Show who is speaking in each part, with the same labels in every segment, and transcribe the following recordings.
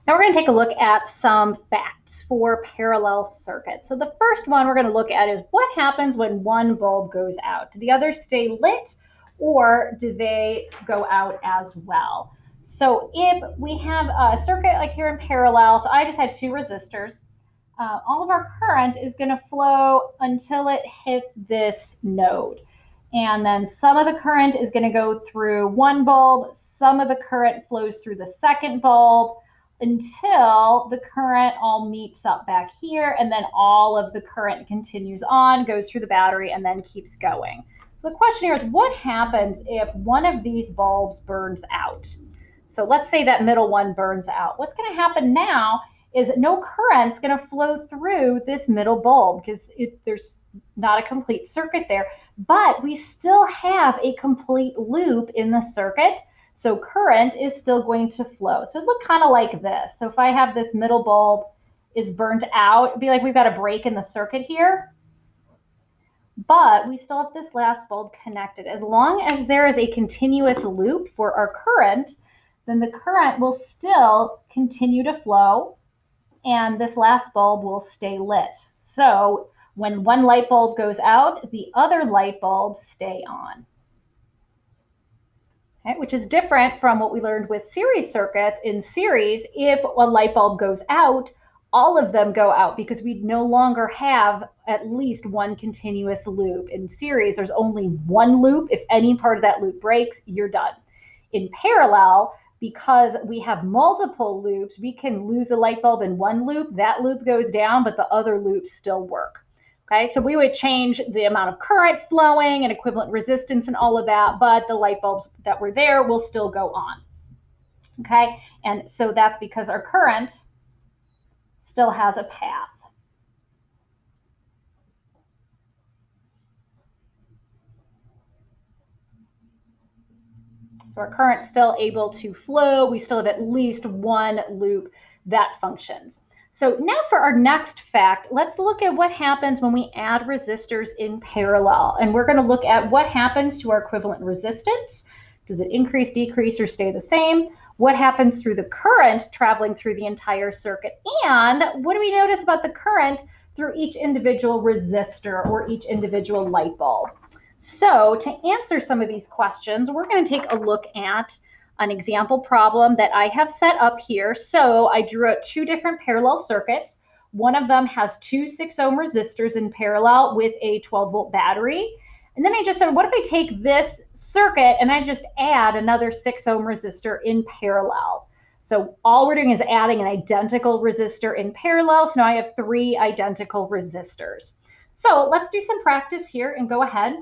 Speaker 1: Now we're going to take a look at some facts for parallel circuits. So the first one we're going to look at is what happens when one bulb goes out? Do the others stay lit or do they go out as well? So if we have a circuit like here in parallel, so I just had two resistors, all of our current is going to flow until it hits this node. And then some of the current is going to go through one bulb, some of the current flows through the second bulb, until the current all meets up back here, and then all of the current continues on, goes through the battery, and then keeps going. So the question here is, what happens if one of these bulbs burns out? So let's say that middle one burns out. What's going to happen now is no current's going to flow through this middle bulb because there's not a complete circuit there, but we still have a complete loop in the circuit. So current is still going to flow. So it look kind of like this. So if I have this middle bulb is burnt out, it'd be like we've got a break in the circuit here, but we still have this last bulb connected. As long as there is a continuous loop for our current, then the current will still continue to flow and this last bulb will stay lit. So when one light bulb goes out, the other light bulbs stay on. Okay, which is different from what we learned with series circuits. In series, if a light bulb goes out, all of them go out because we no longer have at least one continuous loop. In series, there's only one loop. If any part of that loop breaks, you're done. In parallel, because we have multiple loops, we can lose a light bulb in one loop, that loop goes down, but the other loops still work. Okay, so we would change the amount of current flowing and equivalent resistance and all of that, but the light bulbs that were there will still go on. Okay, and so that's because our current still has a path. So our current's still able to flow. We still have at least one loop that functions. So now for our next fact, let's look at what happens when we add resistors in parallel. And we're going to look at what happens to our equivalent resistance. Does it increase, decrease, or stay the same? What happens through the current traveling through the entire circuit? And what do we notice about the current through each individual resistor or each individual light bulb? So to answer some of these questions, we're going to take a look at an example problem that I have set up here. So I drew out two different parallel circuits. One of them has two 6-ohm resistors in parallel with a 12-volt battery. And then I just said, what if I take this circuit and I just add another 6-ohm resistor in parallel? So all we're doing is adding an identical resistor in parallel. So now I have 3 identical resistors. So let's do some practice here and go ahead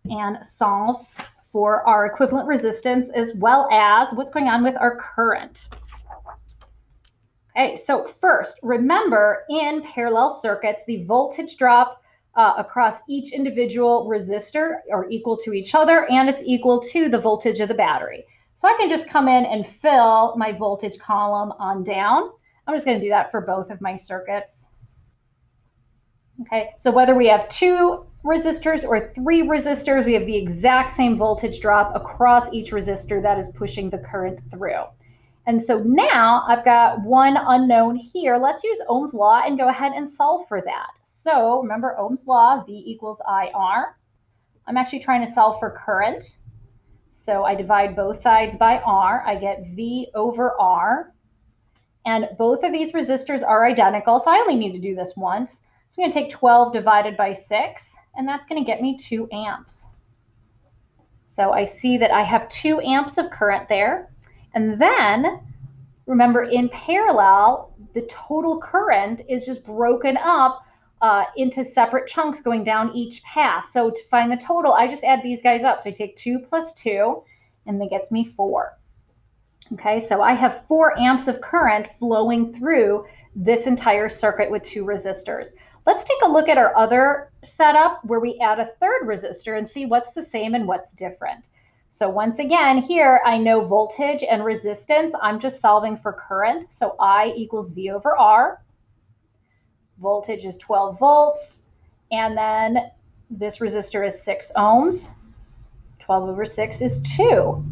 Speaker 1: and solve for our equivalent resistance as well as what's going on with our current. Okay, so first, remember in parallel circuits, the voltage drop across each individual resistor are equal to each other, and it's equal to the voltage of the battery. So I can just come in and fill my voltage column on down. I'm just going to do that for both of my circuits. Okay, so whether we have 2 resistors or 3 resistors, we have the exact same voltage drop across each resistor that is pushing the current through. And so now I've got one unknown here. Let's use Ohm's law and go ahead and solve for that. So remember Ohm's law, V equals IR. I'm actually trying to solve for current. So I divide both sides by R. I get V over R. And both of these resistors are identical, so I only need to do this once. So I'm going to take 12 divided by 6, and that's going to get me 2 amps. So I see that I have 2 amps of current there. And then, remember, in parallel, the total current is just broken up into separate chunks going down each path. So to find the total, I just add these guys up. So I take 2 plus 2, and that gets me 4. Okay, so I have 4 amps of current flowing through this entire circuit with 2 resistors. Let's take a look at our other setup where we add a third resistor and see what's the same and what's different. So once again, here I know voltage and resistance. I'm just solving for current. So I equals V over R. Voltage is 12 volts. And then this resistor is 6 ohms. 12 over 6 is 2.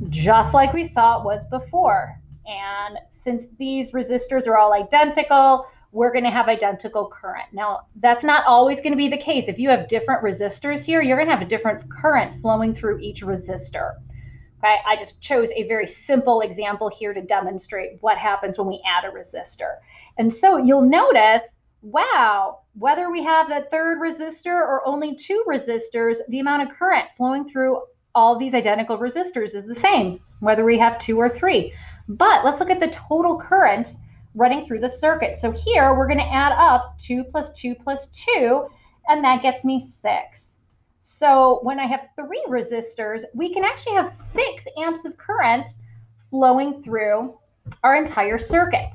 Speaker 1: Just like we saw it was before. And since these resistors are all identical, we're going to have identical current. Now, that's not always going to be the case. If you have different resistors here, you're going to have a different current flowing through each resistor. Okay, I just chose a very simple example here to demonstrate what happens when we add a resistor. And so you'll notice, wow, whether we have that third resistor or only two resistors, the amount of current flowing through all these identical resistors is the same, whether we have two or three. But let's look at the total current running through the circuit. So here we're going to add up 2 plus 2 plus 2, and that gets me 6. So when I have three resistors, we can actually have 6 amps of current flowing through our entire circuit.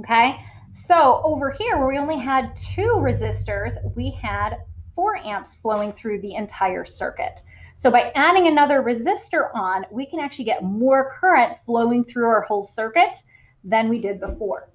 Speaker 1: Okay, so over here where we only had 2 resistors, we had 4 amps flowing through the entire circuit. So by adding another resistor on, we can actually get more current flowing through our whole circuit than we did before.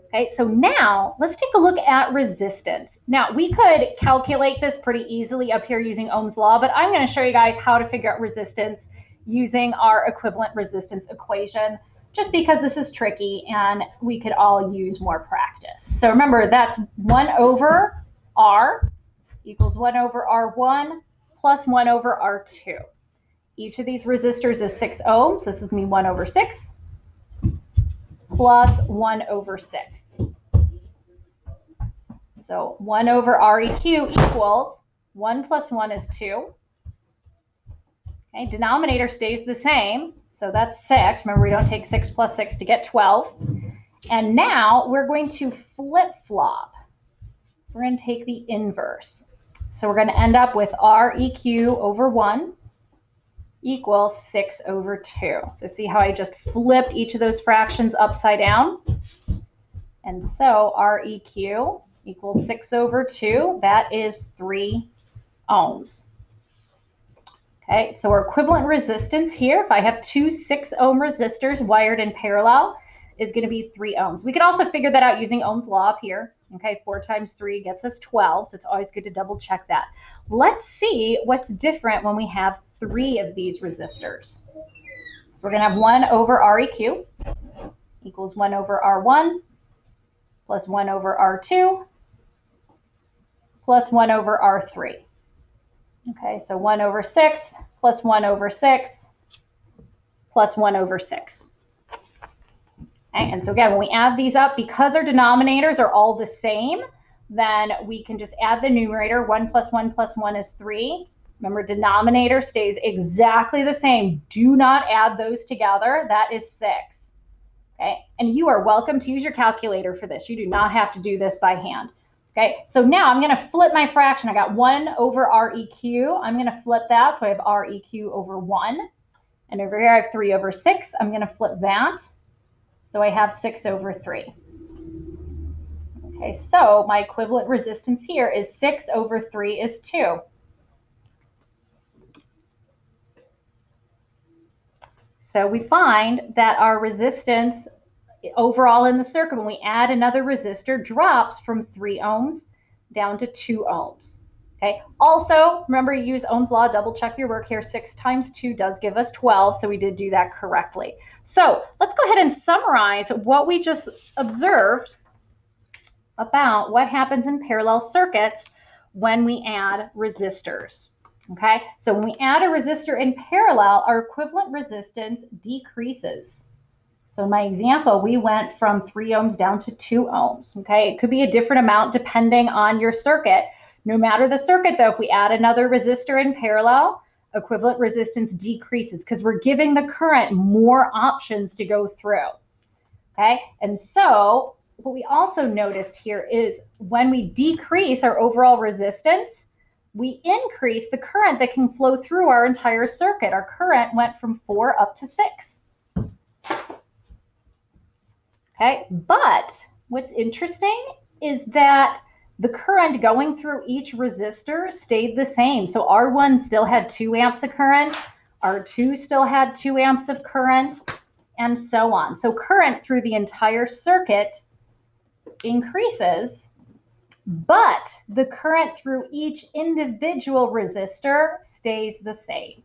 Speaker 1: Okay, so now let's take a look at resistance. Now we could calculate this pretty easily up here using Ohm's law, but I'm going to show you guys how to figure out resistance using our equivalent resistance equation, just because this is tricky and we could all use more practice. So remember, that's 1 over R equals 1 over R1 plus 1 over R2. Each of these resistors is 6 ohms. This is going to be 1 over 6 plus 1 over 6. So 1 over REQ equals 1 plus 1 is 2. Okay, denominator stays the same, so that's 6. Remember, we don't take 6 plus 6 to get 12. And now we're going to flip-flop. We're going to take the inverse. So we're going to end up with REQ over 1 equals 6 over 2. So see how I just flipped each of those fractions upside down? And so REQ equals 6 over 2. That is 3 ohms. Okay, so our equivalent resistance here, if I have two 6 ohm resistors wired in parallel, is going to be 3 ohms. We could also figure that out using Ohm's law up here. Okay, 4 times 3 gets us 12, so it's always good to double check that. Let's see what's different when we have 3 of these resistors. So we're going to have 1 over REQ equals 1 over R1 plus 1 over R2 plus 1 over R3. Okay, so 1 over 6 plus 1 over 6 plus 1 over 6. Okay, and so again, when we add these up, because our denominators are all the same, then we can just add the numerator. 1 plus 1 plus 1 is 3. Remember, denominator stays exactly the same. Do not add those together. That is 6. Okay, and you are welcome to use your calculator for this. You do not have to do this by hand. Okay, so now I'm going to flip my fraction. I got 1 over REQ. I'm going to flip that, so I have REQ over 1. And over here I have 3 over 6. I'm going to flip that, so I have 6 over 3. Okay, so my equivalent resistance here is 6 over 3 is 2. So we find that our resistance overall in the circuit, when we add another resistor, drops from 3 ohms down to 2 ohms. Okay. Also, remember, you use Ohm's law. Double check your work here. 6 times 2 does give us 12, so we did do that correctly. So let's go ahead and summarize what we just observed about what happens in parallel circuits when we add resistors. Okay, so when we add a resistor in parallel, our equivalent resistance decreases. So in my example, we went from 3 ohms down to 2 ohms. Okay, it could be a different amount depending on your circuit. No matter the circuit, though, if we add another resistor in parallel, equivalent resistance decreases because we're giving the current more options to go through. Okay, and so what we also noticed here is when we decrease our overall resistance, we increase the current that can flow through our entire circuit. Our current went from 4 up to 6. Okay, but what's interesting is that the current going through each resistor stayed the same. So R1 still had 2 amps of current, R2 still had 2 amps of current, and so on. So current through the entire circuit increases, but the current through each individual resistor stays the same.